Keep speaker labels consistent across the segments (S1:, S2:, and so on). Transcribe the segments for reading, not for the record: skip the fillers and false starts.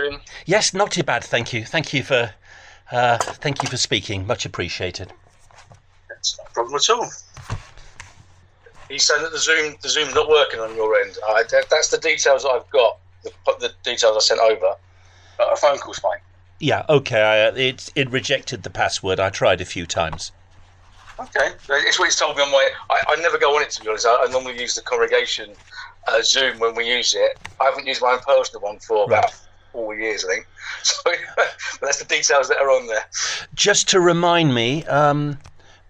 S1: doing?
S2: Yes, not too bad, thank you. Thank you for speaking. Much appreciated.
S1: That's not a problem at all. You saying that the Zoom's not working on your end? That's the details that I've got. The details I sent over. But a phone call's fine.
S2: Yeah, okay. It rejected the password. I tried a few times.
S1: Okay, it's what it's told me on my. I never go on it, to be honest. I normally use the congregation Zoom when we use it. I haven't used my own personal one for about 4 years, I think. So, but that's the details that are on there.
S2: Just to remind me,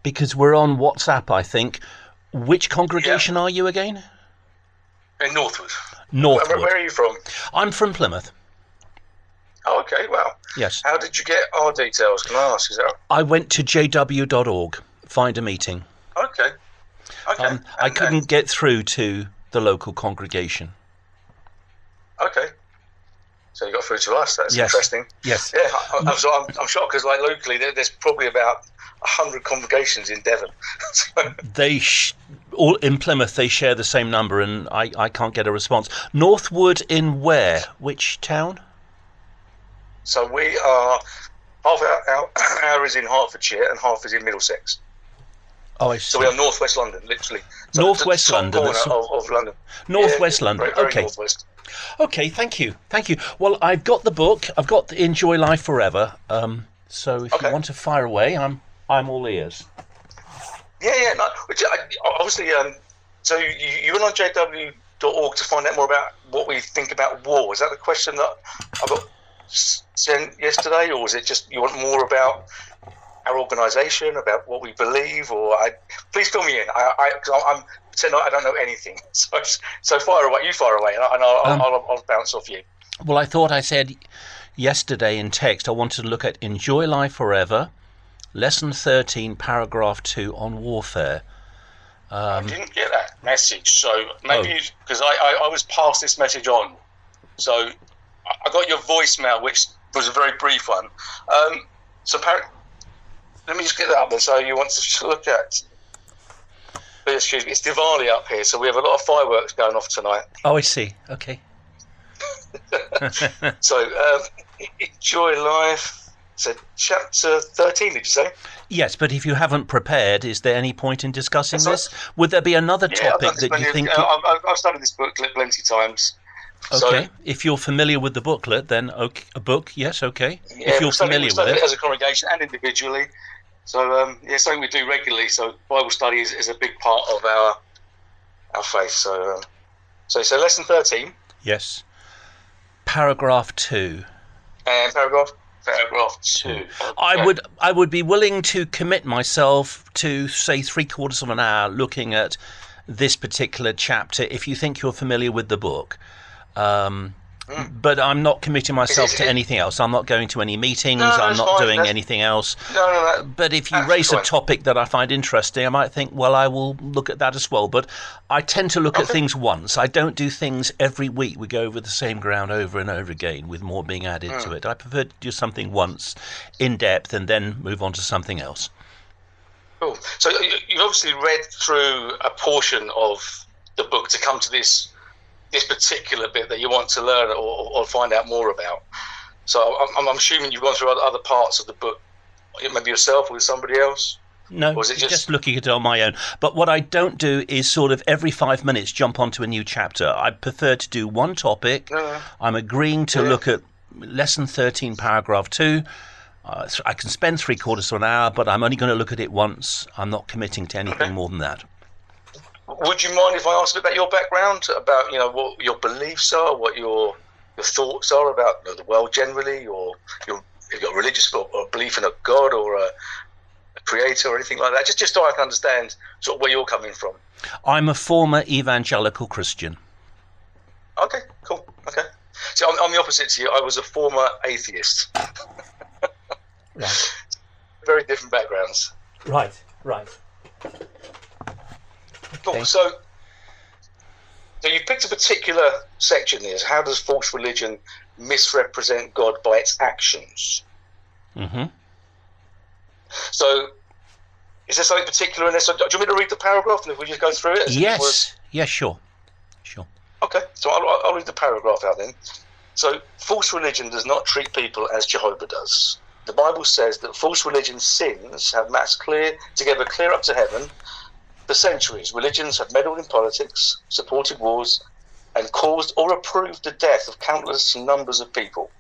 S2: because we're on WhatsApp, I think. Which congregation are you again?
S1: In Northwood.
S2: Northwood.
S1: Where are you from?
S2: I'm from Plymouth.
S1: Oh, okay. Well,
S2: yes.
S1: How did you get our details? Can I ask? Is that?
S2: I went to jw.org. Find a meeting.
S1: Okay.
S2: I couldn't get through to the local congregation.
S1: Okay. So you got through to us. That's interesting.
S2: Yes.
S1: Yeah, I'm shocked because like locally there's probably about 100 congregations in Devon.
S2: All in Plymouth they share the same number, and I can't get a response. Northwood in where? Which town?
S1: So we are half our is in Hertfordshire and half is in Middlesex.
S2: Oh, I see.
S1: So we are northwest London, literally. So
S2: northwest London.
S1: Of London.
S2: Northwest London.
S1: Very
S2: okay.
S1: Northwest.
S2: Okay, thank you. Well, I've got the book. I've got the Enjoy Life Forever. So if you want to fire away, I'm all ears.
S1: Yeah. No, obviously, so you went on jw.org to find out more about what we think about war. Is that the question that I got sent yesterday, or was it just you want more about our organisation, about what we believe, or please fill me in. I'm pretending I don't know anything. So fire away, and I'll bounce off you.
S2: Well, I thought I said yesterday in text I wanted to look at Enjoy Life Forever, Lesson 13, Paragraph 2 on warfare.
S1: I didn't get that message, so maybe because I was passed this message on, so I got your voicemail, which was a very brief one. Let me just get that up then. So you want to look at... Excuse me, it's Diwali up here, so we have a lot of fireworks going off tonight.
S2: Oh, I see. Okay.
S1: So, Enjoy Life. So, chapter 13, did you say?
S2: Yes, but if you haven't prepared, is there any point in discussing this? Would there be another topic that you think...
S1: I've studied this booklet plenty of times.
S2: Okay,
S1: so,
S2: if you're familiar with the booklet, then a book, yes, okay.
S1: Yeah,
S2: if you're familiar with it.
S1: As a congregation and individually. So, something we do regularly. So, Bible study is a big part of our faith. So lesson 13.
S2: Yes. Paragraph 2.
S1: And paragraph 2. Okay.
S2: I would be willing to commit myself to, say, 3/4 of an hour looking at this particular chapter if you think you're familiar with the book. But I'm not committing myself to anything else. I'm not going to any meetings. I'm not doing anything else. But if you raise a topic that I find interesting, I might think, well, I will look at that as well. But I tend to look at things once. I don't do things every week. We go over the same ground over and over again with more being added to it. I prefer to do something once in depth and then move on to something else.
S1: Cool. So you've obviously read through a portion of the book to come to this particular bit that you want to learn or find out more about. So I'm assuming you've gone through other parts of the book, maybe yourself or with somebody else?
S2: No, or is it just looking at it on my own. But what I don't do is sort of every 5 minutes jump onto a new chapter. I prefer to do one topic. I'm agreeing to look at Lesson 13, Paragraph 2. I can spend 3/4 of an hour, but I'm only going to look at it once. I'm not committing to anything more than that.
S1: Would you mind if I asked about your background, about what your beliefs are, what your thoughts are about the world generally, or if you've got religious or belief in a God or a creator or anything like that, just so I can understand sort of where you're coming from?
S2: I'm a former evangelical Christian.
S1: Okay, cool. Okay, so I'm the opposite to you. I was a former atheist.
S2: Right.
S1: Very different backgrounds.
S2: Right.
S1: Cool. So you picked a particular section here. How does false religion misrepresent God by its actions?
S2: Mm-hmm.
S1: So is there something particular in this? Do you want me to read the paragraph and if we just go through it?
S2: Yes. Yes, sure.
S1: Okay, so I'll read the paragraph out then. So false religion does not treat people as Jehovah does. The Bible says that false religion's sins have matched clear up to heaven. For centuries, religions have meddled in politics, supported wars, and caused or approved the death of countless numbers of people.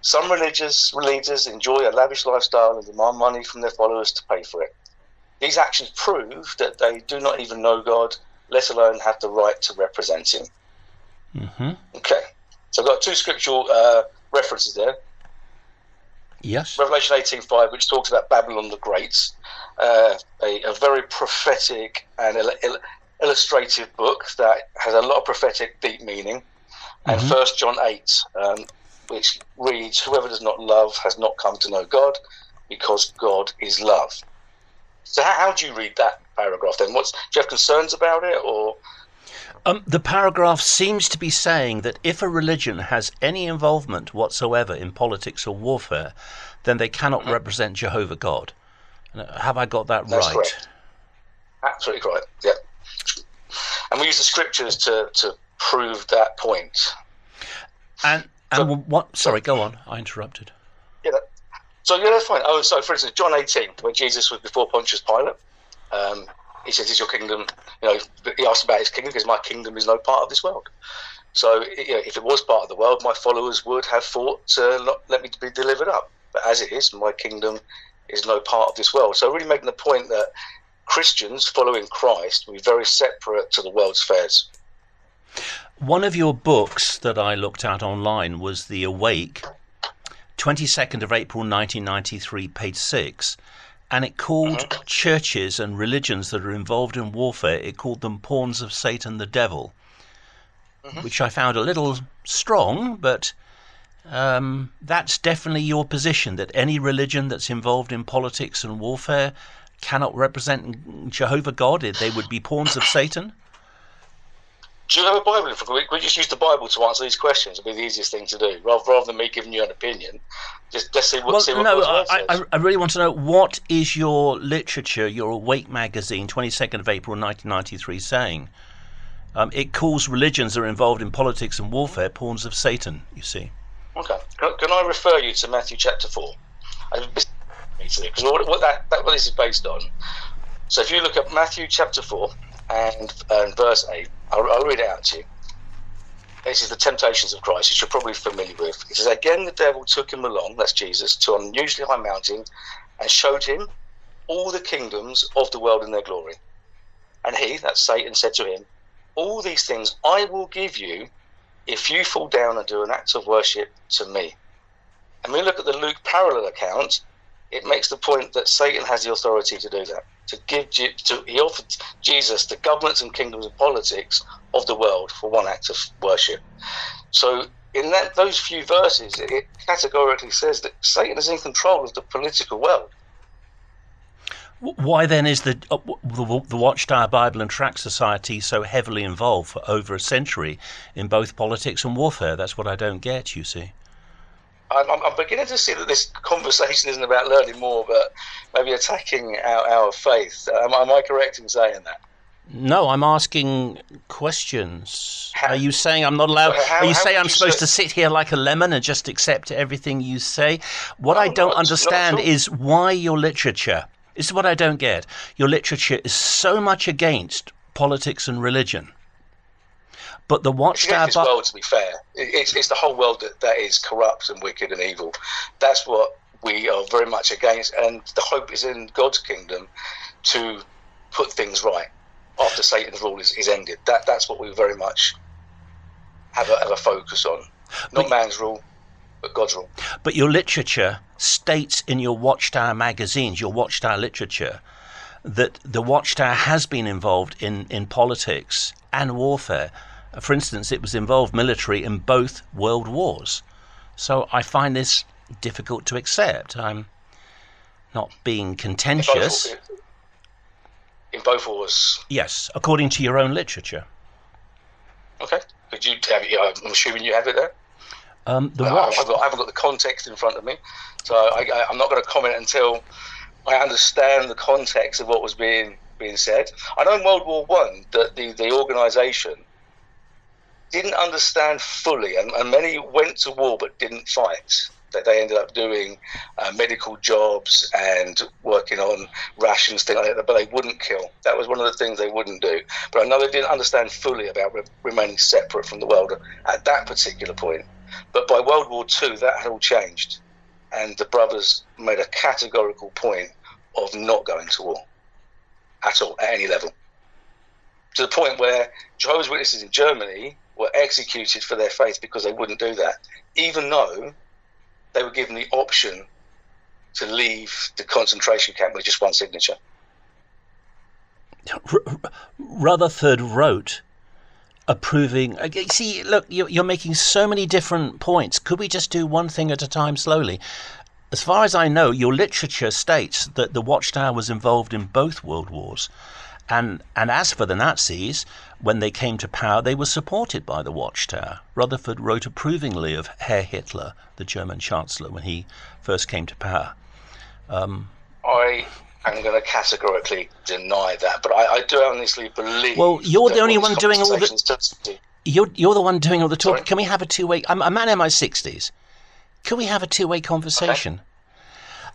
S1: Some religious leaders enjoy a lavish lifestyle and demand money from their followers to pay for it. These actions prove that they do not even know God, let alone have the right to represent him.
S2: Mm-hmm.
S1: Okay, so I've got two scriptural references there.
S2: Yes.
S1: Revelation 18:5, which talks about Babylon the Great, a very prophetic and illustrative book that has a lot of prophetic deep meaning. And 1 John 8, which reads, "Whoever does not love has not come to know God, because God is love." So how do you read that paragraph then? Do you have concerns about it, or?
S2: The paragraph seems to be saying that if a religion has any involvement whatsoever in politics or warfare, then they cannot represent Jehovah God. Have I got that
S1: That's
S2: right?
S1: Correct. Absolutely correct. Yeah. And we use the scriptures to prove that point.
S2: And what? Sorry, go on. I interrupted.
S1: Yeah. So that's fine. Oh, so for instance, John 18, when Jesus was before Pontius Pilate, he says, "Is your kingdom?" He asked about his kingdom because my kingdom is no part of this world. So, if it was part of the world, my followers would have fought to not let me be delivered up. But as it is, my kingdom is no part of this world. So, really making the point that Christians following Christ will be very separate to the world's affairs.
S2: One of your books that I looked at online was The Awake, 22nd of April 1993, page 6. And it called churches and religions that are involved in warfare, it called them pawns of Satan the devil, which I found a little strong, but that's definitely your position, that any religion that's involved in politics and warfare cannot represent Jehovah God. They would be pawns of Satan.
S1: Do you have a Bible? We just use the Bible to answer these questions. It'll be the easiest thing to do, rather than me giving you an opinion. Just see what.
S2: I really want to know, what is your literature, your Awake magazine, 22nd of April 1993, saying? It calls religions that are involved in politics and warfare pawns of Satan. You see.
S1: Okay. Can I refer you to Matthew chapter 4? Because what this is based on. So if you look at Matthew chapter 4 and verse 8. I'll read it out to you. This is the temptations of Christ, which you're probably familiar with. It says, "Again the devil took him along," that's Jesus, "to an unusually high mountain and showed him all the kingdoms of the world in their glory. And he," that's Satan, "said to him, 'All these things I will give you if you fall down and do an act of worship to me.'" And when we look at the Luke parallel account, it makes the point that Satan has the authority to do that. He offered Jesus the governments and kingdoms and politics of the world for one act of worship. So in those few verses, it categorically says that Satan is in control of the political world.
S2: Why then is the Watchtower Bible and Tract Society so heavily involved for over a century in both politics and warfare? That's what I don't get, you see.
S1: I'm beginning to see that this conversation isn't about learning more, but maybe attacking our faith. Am I correct in saying that?
S2: No, I'm asking questions. Are you saying I'm not allowed? Are you saying I'm supposed to sit here like a lemon and just accept everything you say? What I don't understand is why your literature. This is what I don't get. Your literature is so much against politics and religion. But the Watchtower...
S1: It's world, to be fair. It's the whole world that is corrupt and wicked and evil. That's what we are very much against. And the hope is in God's kingdom to put things right after Satan's rule is ended. That's what we very much have a focus on. Not man's rule, but God's rule.
S2: But your literature states in your Watchtower magazines, your Watchtower literature, that the Watchtower has been involved in politics and warfare. For instance, it was involved military in both world wars. So I find this difficult to accept. I'm not being contentious.
S1: In both wars?
S2: Yes, according to your own literature.
S1: Okay. Could you have it? I'm assuming you have it there? I haven't got the context in front of me, so I'm not going to comment until I understand the context of what was being said. I know in World War I that the organisation didn't understand fully, and many went to war but didn't fight. That they ended up doing medical jobs and working on rations, things like that, but they wouldn't kill. That was one of the things they wouldn't do. But I know they didn't understand fully about remaining separate from the world at that particular point. But by World War II, that had all changed. And the brothers made a categorical point of not going to war at all, at any level. To the point where Jehovah's Witnesses in Germany were executed for their faith because they wouldn't do that, even though they were given the option to leave the concentration camp with just one signature.
S2: Rutherford wrote approving. See, look, you're making so many different points. Could we just do one thing at a time slowly? As far as I know, your literature states that the Watchtower was involved in both world wars. And as for the Nazis, when they came to power, they were supported by the Watchtower. Rutherford wrote approvingly of Herr Hitler, the German Chancellor, when he first came to power.
S1: I am going to categorically deny that, but I do honestly believe.
S2: Well, you're the only one doing all the. You're the one doing all the talking.
S1: Sorry?
S2: Can we have a two-way? I'm a man in my 60s. Can we have a two-way conversation?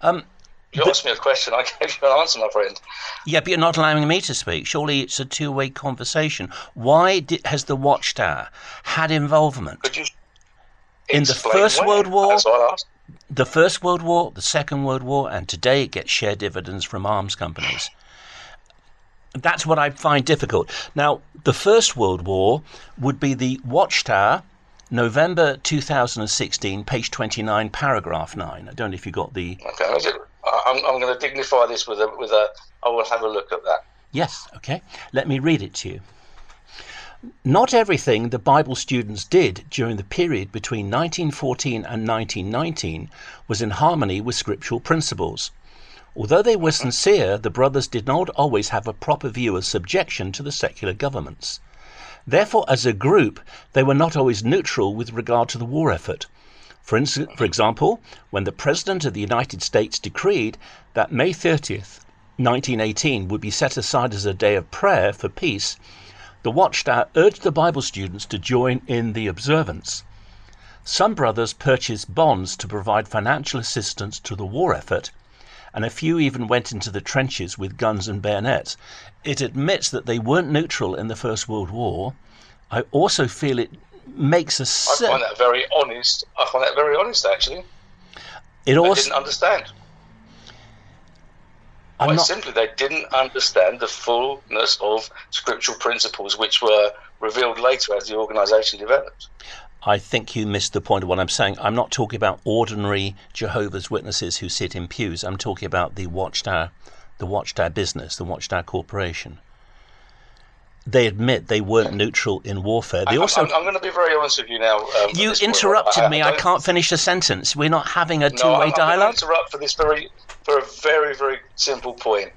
S1: Okay. You asked me a question, I gave you an answer, my friend.
S2: Yeah, but you're not allowing me to speak. Surely it's a two-way conversation. Why has the Watchtower had involvement
S1: Could you
S2: in the First World War,
S1: That's what I asked.
S2: the First World War, the Second World War, and today it gets share dividends from arms companies? That's what I find difficult. Now, the First World War would be the Watchtower, November 2016, page 29, paragraph 9. I don't know if you got the...
S1: Okay, I'm going to dignify this with a. I will have a look at that.
S2: Yes, okay. Let me read it to you. Not everything the Bible students did during the period between 1914 and 1919 was in harmony with scriptural principles. Although they were sincere, the brothers did not always have a proper view of subjection to the secular governments. Therefore, as a group, they were not always neutral with regard to the war effort. For example, when the President of the United States decreed that May 30th, 1918 would be set aside as a day of prayer for peace, the Watchtower urged the Bible students to join in the observance. Some brothers purchased bonds to provide financial assistance to the war effort, and a few even went into the trenches with guns and bayonets. It admits that they weren't neutral in the First World War. I also feel it makes a
S1: I find that very honest. I find that very honest, actually.
S2: It also,
S1: they didn't understand. Quite simply, they didn't understand the fullness of scriptural principles which were revealed later as the organisation developed.
S2: I think you missed the point of what I'm saying. I'm not talking about ordinary Jehovah's Witnesses who sit in pews. I'm talking about the Watchtower business, the Watchtower Corporation. They admit they weren't neutral in warfare. They I'm
S1: going to be very honest with you now.
S2: You interrupted me. I can't finish a sentence. We're not having a two-way dialogue.
S1: I'm going to interrupt for a very, very simple point.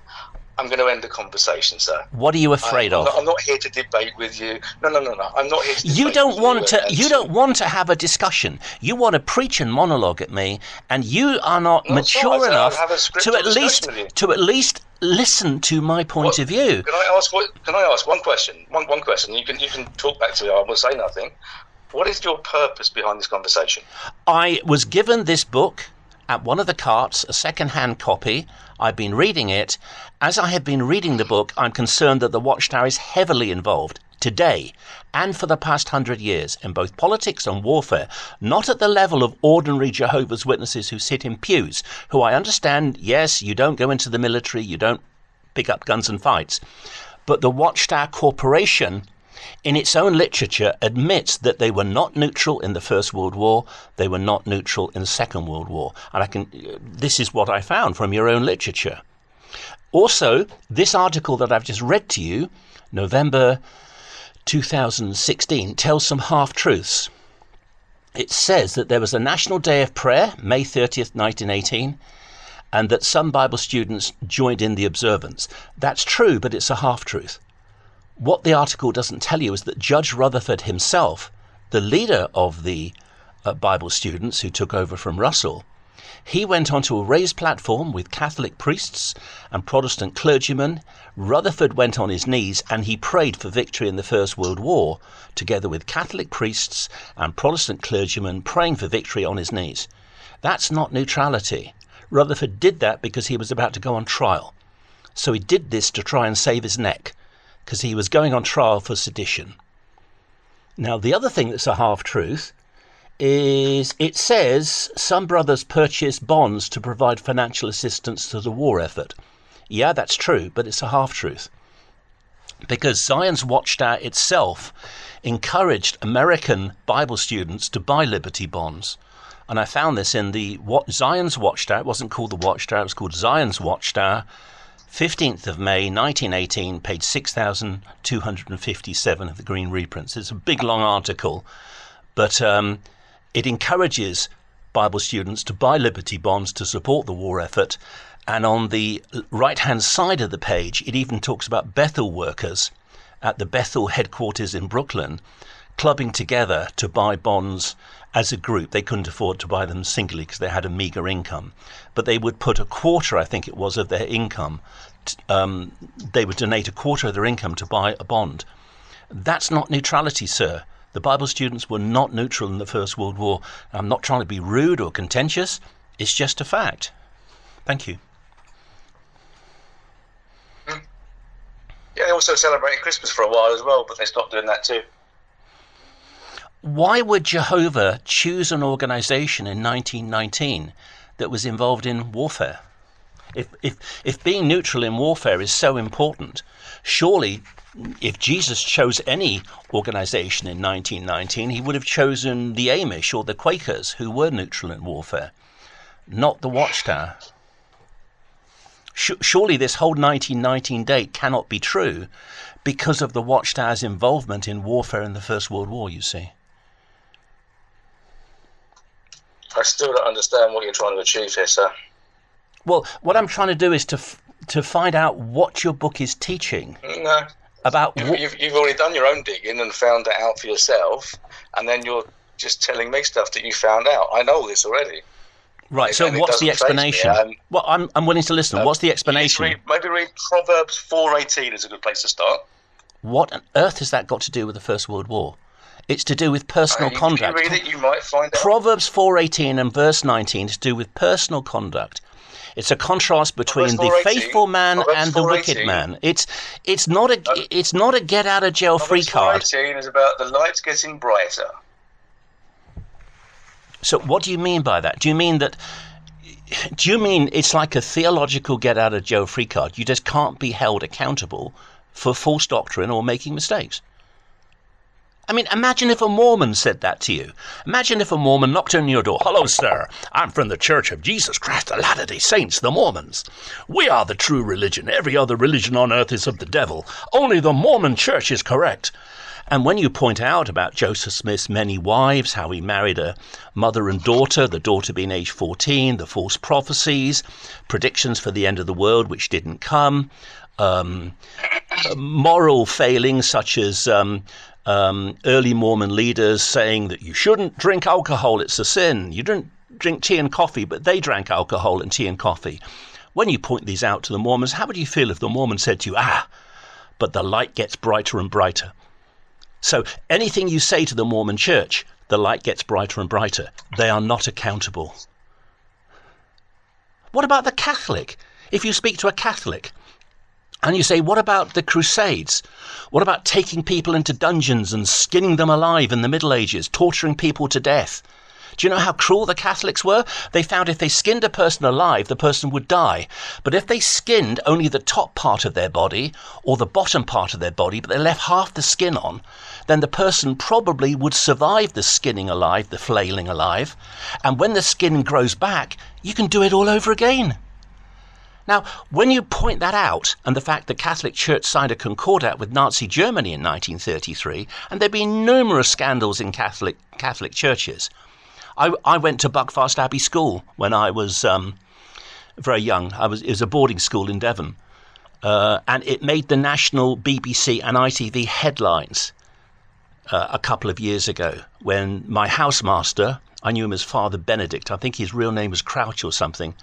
S1: I'm going to end the conversation, sir.
S2: What are you afraid of?
S1: I'm not here to debate with you. No. I'm not here to debate
S2: You don't want to.
S1: You
S2: don't want to have a discussion. You want to preach and monologue at me, and you are not mature enough to at least listen to my point of view.
S1: Can I ask one question? One question. You can talk back to me. I will say nothing. What is your purpose behind this conversation?
S2: I was given this book at one of the carts, a second-hand copy. I've been reading it. As I have been reading the book, I'm concerned that the Watchtower is heavily involved today and for the past 100 years in both politics and warfare, not at the level of ordinary Jehovah's Witnesses who sit in pews, who I understand, yes, you don't go into the military, you don't pick up guns and fights, but the Watchtower Corporation in its own literature admits that they were not neutral in the First World War, they were not neutral in the Second World War. And this is what I found from your own literature. Also, this article that I've just read to you, November 2016, tells some half-truths. It says that there was a National Day of Prayer, May 30th, 1918, and that some Bible students joined in the observance. That's true, but it's a half-truth. What the article doesn't tell you is that Judge Rutherford himself, the leader of the Bible students who took over from Russell, He went onto a raised platform with Catholic priests and Protestant clergymen. Rutherford went on his knees and he prayed for victory in the First World War, together with Catholic priests and Protestant clergymen praying for victory on his knees. That's not neutrality. Rutherford did that because he was about to go on trial. So he did this to try and save his neck, because he was going on trial for sedition. Now, the other thing that's a half-truth is it says some brothers purchased bonds to provide financial assistance to the war effort. Yeah, that's true, but it's a half-truth. Because Zion's Watchtower itself encouraged American Bible students to buy Liberty bonds. And I found this in the Zion's Watchtower. It wasn't called the Watchtower, it was called Zion's Watchtower, 15th of May, 1918, page 6,257 of the Green Reprints. It's a big, long article, but it encourages Bible students to buy Liberty bonds to support the war effort. And on the right-hand side of the page, it even talks about Bethel workers at the Bethel headquarters in Brooklyn clubbing together to buy bonds as a group. They couldn't afford to buy them singly because they had a meager income. But they would put a quarter, I think it was, of their income. They would donate a quarter of their income to buy a bond. That's not neutrality, sir. The Bible students were not neutral in the First World War. I'm not trying to be rude or contentious. It's just a fact. Thank you.
S1: Yeah, they also celebrated Christmas for a while as well, but they stopped doing that too.
S2: Why would Jehovah choose an organization in 1919 that was involved in warfare? If being neutral in warfare is so important, surely if Jesus chose any organization in 1919, he would have chosen the Amish or the Quakers, who were neutral in warfare, not the Watchtower. Surely this whole 1919 date cannot be true because of the Watchtower's involvement in warfare in the First World War, you see.
S1: I still don't understand what you're trying to achieve here, sir.
S2: Well, what I'm trying to do is to find out what your book is teaching.
S1: No.
S2: About
S1: you've already done your own digging and found it out for yourself, and then you're just telling me stuff that you found out. I know this already.
S2: Right, so what's the explanation? Well, I'm willing to listen. What's the explanation?
S1: Maybe read Proverbs 4:18 is a good place to start.
S2: What on earth has that got to do with the First World War? It's to do with personal conduct.
S1: If you read it, you might find out.
S2: Proverbs 4:18 and verse 19 is to do with personal conduct. It's a contrast between the faithful man and the wicked man. It's not a get out of jail free card.
S1: Proverbs 4:18 is about the lights getting brighter.
S2: So what do you mean by that? Do you mean it's like a theological get out of jail free card? You just can't be held accountable for false doctrine or making mistakes? I mean, imagine if a Mormon said that to you. Imagine if a Mormon knocked on your door. Hello, sir. I'm from the Church of Jesus Christ of Latter-day Saints, the Mormons. We are the true religion. Every other religion on earth is of the devil. Only the Mormon Church is correct. And when you point out about Joseph Smith's many wives, how he married a mother and daughter, the daughter being age 14, the false prophecies, predictions for the end of the world which didn't come, moral failings such as early Mormon leaders saying that you shouldn't drink alcohol, it's a sin. You don't drink tea and coffee, but they drank alcohol and tea and coffee. When you point these out to the Mormons, how would you feel if the Mormon said to you, but the light gets brighter and brighter? So anything you say to the Mormon church, the light gets brighter and brighter. They are not accountable. What about the Catholic? If you speak to a Catholic and you say, what about the Crusades? What about taking people into dungeons and skinning them alive in the Middle Ages, torturing people to death? Do you know how cruel the Catholics were? They found if they skinned a person alive, the person would die. But if they skinned only the top part of their body or the bottom part of their body, but they left half the skin on, then the person probably would survive the skinning alive, the flailing alive. And when the skin grows back, you can do it all over again. Now, when you point that out, and the fact the Catholic Church signed a concordat with Nazi Germany in 1933, and there have been numerous scandals in Catholic churches. I went to Buckfast Abbey School when I was very young. It was a boarding school in Devon, and it made the national BBC and ITV headlines a couple of years ago when my housemaster, I knew him as Father Benedict. I think his real name was Crouch or something.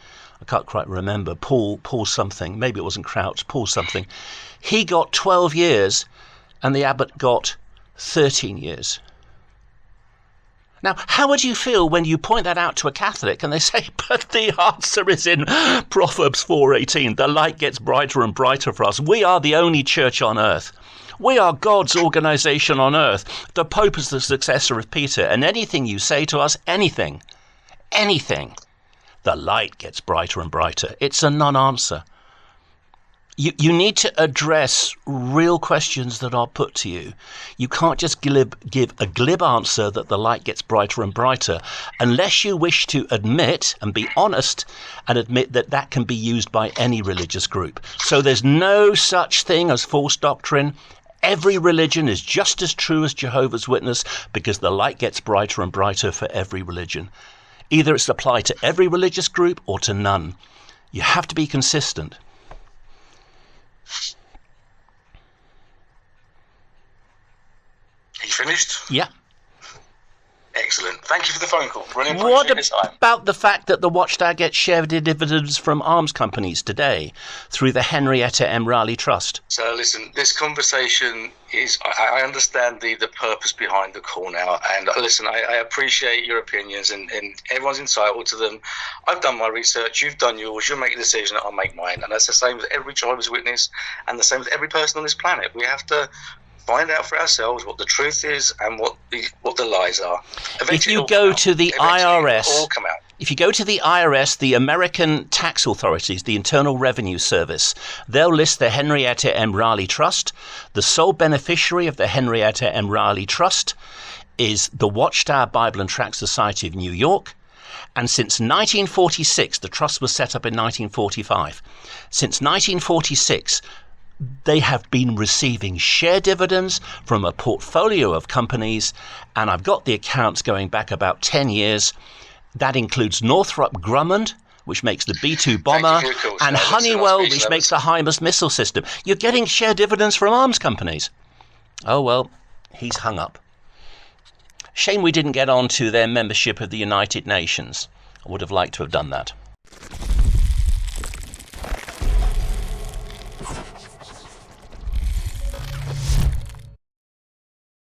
S2: I can't quite remember. Paul something. Maybe it wasn't Crouch. Paul something. He got 12 years and the abbot got 13 years. Now, how would you feel when you point that out to a Catholic and they say, but the answer is in Proverbs 4:18. The light gets brighter and brighter for us. We are the only church on earth. We are God's organization on earth. The Pope is the successor of Peter. And anything you say to us, anything, the light gets brighter and brighter. It's a non-answer. You need to address real questions that are put to you. You can't just give a glib answer that the light gets brighter and brighter unless you wish to admit and be honest and admit that that can be used by any religious group. So there's no such thing as false doctrine. Every religion is just as true as Jehovah's Witness because the light gets brighter and brighter for every religion. Either it's applied to every religious group or to none. You have to be consistent.
S1: Are you finished?
S2: Yeah.
S1: Excellent. Thank you for the phone call. Really
S2: What
S1: appreciate your time.
S2: about the fact that the Watchtower gets share dividends from arms companies today through the Henrietta M. Raleigh Trust?
S1: So listen, this conversation is, I understand the purpose behind the call now, and listen, I appreciate your opinions, and everyone's entitled to them. I've done my research, you've done yours, you'll make a decision, I'll make mine, and that's the same with every Jehovah's Witness and the same with every person on this planet. We have to find out for ourselves what the truth is and what the lies are. Eventually
S2: If you go to the IRS,
S1: it'll all come out.
S2: If you go to the IRS, the American tax authorities, the Internal Revenue Service, they'll list the Henrietta M. Raleigh Trust. The sole beneficiary of the Henrietta M. Raleigh Trust is the Watchtower Bible and Tract Society of New York. And since 1946, the trust was set up in 1945. Since 1946, they have been receiving share dividends from a portfolio of companies, and I've got the accounts going back about 10 years. That includes Northrop Grumman, which makes the B-2 bomber, and Honeywell, which makes the HIMARS missile system. You're getting share dividends from arms companies. Oh, well, he's hung up. Shame we didn't get on to their membership of the United Nations. I would have liked to have done that.